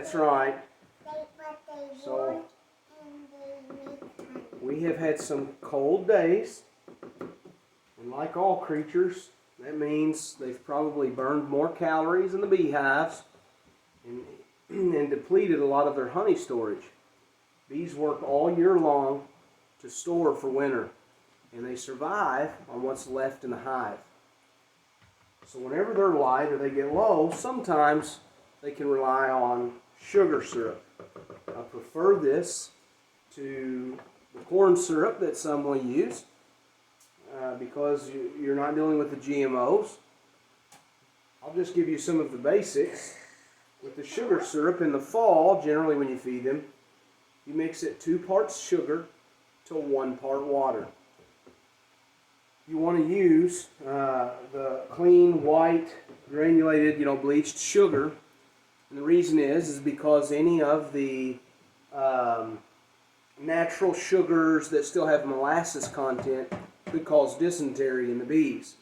That's right. So we have had some cold days, and like all creatures, that means they've probably burned more calories in the beehives and depleted a lot of their honey storage. Bees work all year long to store for winter, and they survive on what's left in the hive. So whenever they're light or they get low, sometimes they can rely on sugar syrup. I prefer this to the corn syrup that some will use because you're not dealing with the GMOs. I'll just give you some of the basics. With the sugar syrup in the fall, generally when you feed them, you mix it 2 parts sugar to 1 part water. You want to use the clean, white, granulated, bleached sugar. And the reason is because any of the natural sugars that still have molasses content could cause dysentery in the bees.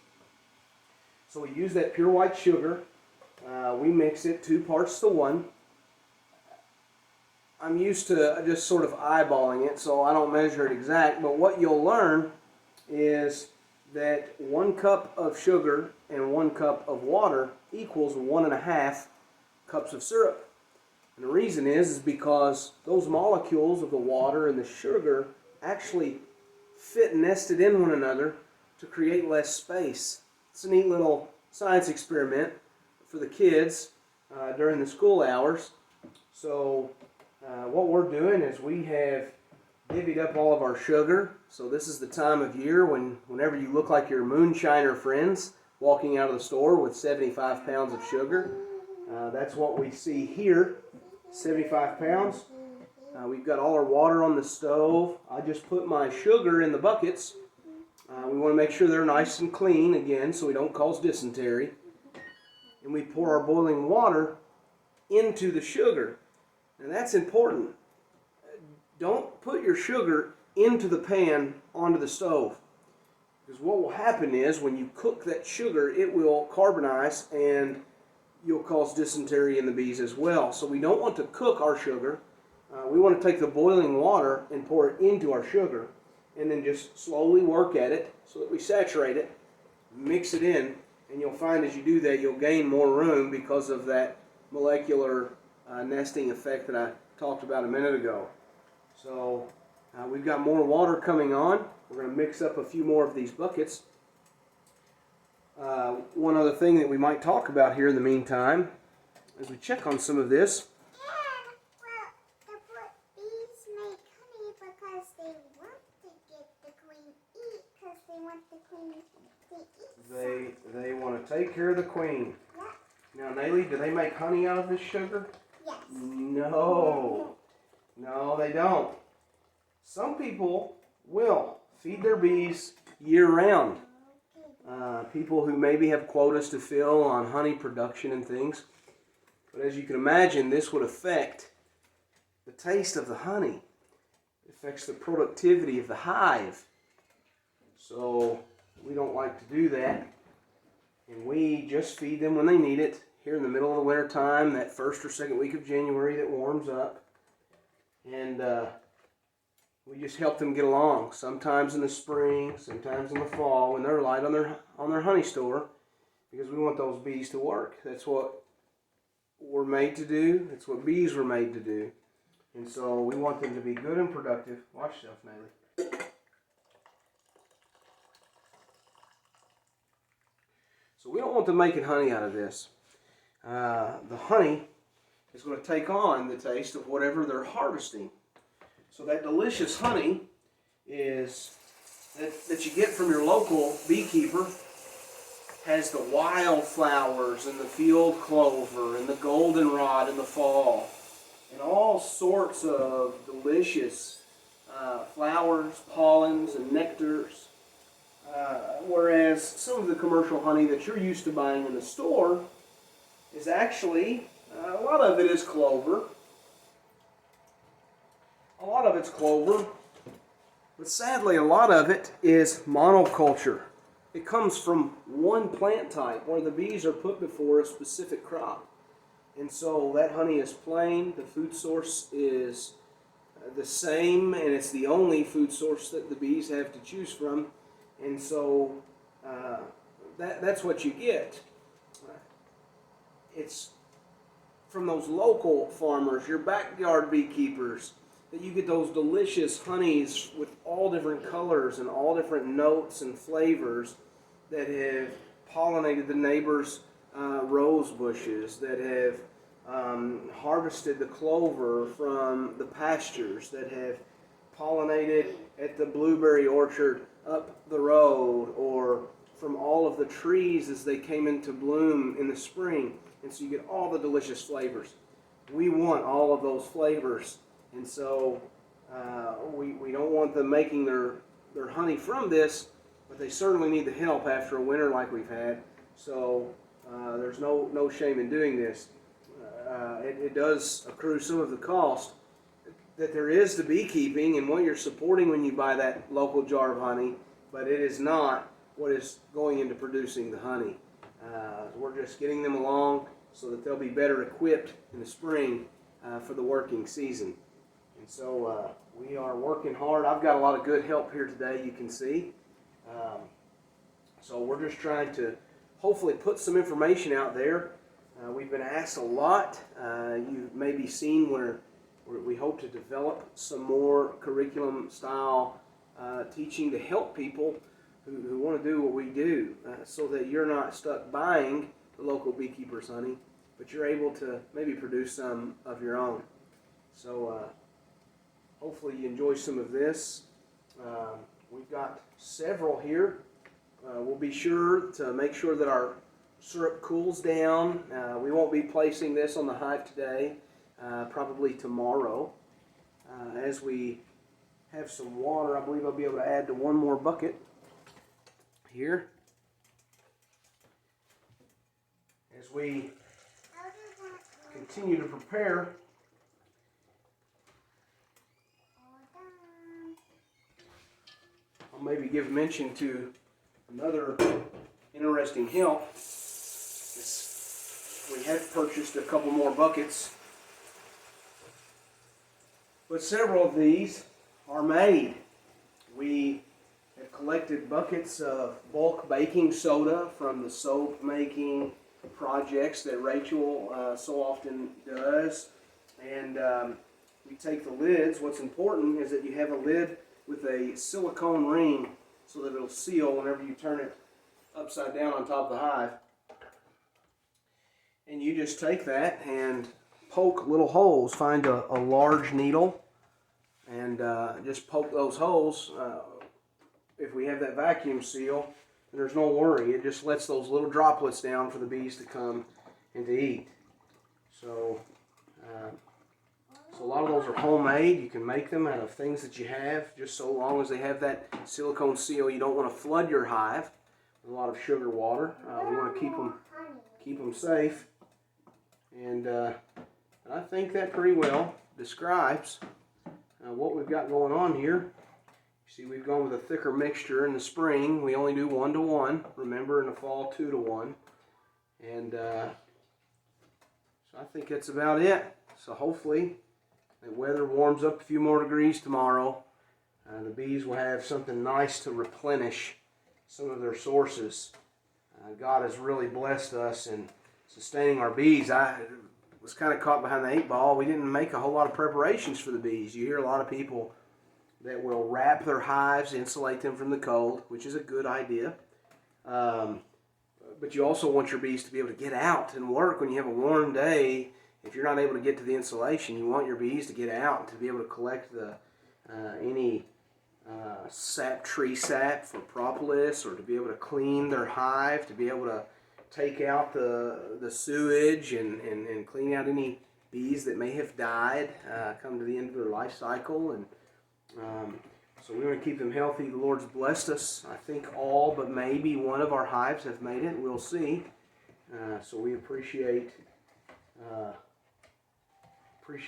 So we use that pure white sugar. We mix it 2 parts to 1. I'm used to just sort of eyeballing it, so I don't measure it exact. But what you'll learn is that 1 cup of sugar and 1 cup of water equals 1.5 cups of syrup. And the reason is because those molecules of the water and the sugar actually fit nested in one another to create less space. It's a neat little science experiment for the kids during the school hours. So what we're doing is we have divvied up all of our sugar. So this is the time of year whenever you look like your moonshiner friends walking out of the store with 75 pounds of sugar. That's what we see here, 75 pounds. We've got all our water on the stove. I just put my sugar in the buckets. We want to make sure they're nice and clean again so we don't cause dysentery. And we pour our boiling water into the sugar. And that's important. Don't put your sugar into the pan onto the stove. Because what will happen is when you cook that sugar, it will carbonize and you'll cause dysentery in the bees as well. So we don't want to cook our sugar. We want to take the boiling water and pour it into our sugar and then just slowly work at it so that we saturate it, mix it in, and you'll find as you do that you'll gain more room because of that molecular nesting effect that I talked about a minute ago. So we've got more water coming on. We're going to mix up a few more of these buckets. One other thing that we might talk about here in the meantime as we check on some of this. The bees make honey because they want to get the queen eat because they want the queen to eat. They want to take care of the queen. Yeah. Now, Nayli, do they make honey out of this sugar? Yes. No. No, they don't. Some people will feed their bees year-round. People who maybe have quotas to fill on honey production and things. But as you can imagine, this would affect the taste of the honey. It affects the productivity of the hive. So we don't like to do that. And we just feed them when they need it. Here in the middle of the winter time, that first or second week of January that warms up. And we just help them get along. Sometimes in the spring, sometimes in the fall when they're light on their honey store, because we want those bees to work. That's what we're made to do. That's what bees were made to do. And so we want them to be good and productive. Watch yourself, Nayli. So we don't want them making honey out of this. The honey is going to take on the taste of whatever they're harvesting. So that delicious honey is that you get from your local beekeeper has the wildflowers and the field clover and the goldenrod in the fall and all sorts of delicious flowers, pollens, and nectars. Whereas some of the commercial honey that you're used to buying in the store is actually, a lot of it is clover. A lot of it's clover, but sadly a lot of it is monoculture. It comes from one plant type where the bees are put before a specific crop. And so that honey is plain. The food source is the same, and it's the only food source that the bees have to choose from. And so that's what you get. It's from those local farmers, your backyard beekeepers, that you get those delicious honeys with all different colors and all different notes and flavors that have pollinated the neighbors' rose bushes, that have harvested the clover from the pastures, that have pollinated at the blueberry orchard up the road, or from all of the trees as they came into bloom in the spring. And so you get all the delicious flavors. We want all of those flavors, and so we don't want them making their honey from this, but they certainly need the help after a winter like we've had. So there's no shame in doing this. It does accrue some of the cost that there is to beekeeping and what you're supporting when you buy that local jar of honey, but it is not what is going into producing the honey. We're just getting them along so that they'll be better equipped in the spring for the working season. And so we are working hard. I've got a lot of good help here today, you can see. So we're just trying to hopefully put some information out there. We've been asked a lot. You've maybe seen where we hope to develop some more curriculum style teaching to help people who want to do what we do, so that you're not stuck buying the local beekeeper's honey, but you're able to maybe produce some of your own. So hopefully you enjoy some of this. We've got several here. We'll be sure to make sure that our syrup cools down. We won't be placing this on the hive today, probably tomorrow. As we have some water, I believe I'll be able to add to one more bucket here. As we continue to prepare, I'll maybe give mention to another interesting help. We have purchased a couple more buckets, but several of these are made. We have collected buckets of bulk baking soda from the soap making projects that Rachel so often does, and we take the lids. What's important is that you have a lid with a silicone ring so that it'll seal whenever you turn it upside down on top of the hive. And you just take that and poke little holes. Find a large needle and just poke those holes. If we have that vacuum seal, then there's no worry. It just lets those little droplets down for the bees to come and to eat. So a lot of those are homemade. You can make them out of things that you have, just so long as they have that silicone seal. You don't want to flood your hive with a lot of sugar water. We want to keep them safe. And I think that pretty well describes what we've got going on here. You see, we've gone with a thicker mixture in the spring. We only do 1-to-1. Remember, in the fall, 2-to-1. And so I think that's about it. So hopefully the weather warms up a few more degrees tomorrow. The bees will have something nice to replenish some of their sources. God has really blessed us in sustaining our bees. I was kind of caught behind the 8 ball. We didn't make a whole lot of preparations for the bees. You hear a lot of people that will wrap their hives, insulate them from the cold, which is a good idea. But you also want your bees to be able to get out and work when you have a warm day. If you're not able to get to the insulation, you want your bees to get out to be able to collect any sap, tree sap for propolis, or to be able to clean their hive, to be able to take out the sewage and clean out any bees that may have died, come to the end of their life cycle. And so we want to keep them healthy. The Lord's blessed us. I think all but maybe one of our hives have made it. We'll see. So we appreciate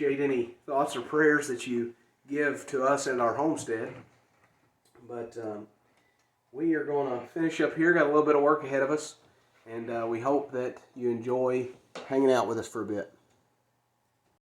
any thoughts or prayers that you give to us and our homestead. But we are going to finish up here. Got a little bit of work ahead of us, and we hope that you enjoy hanging out with us for a bit.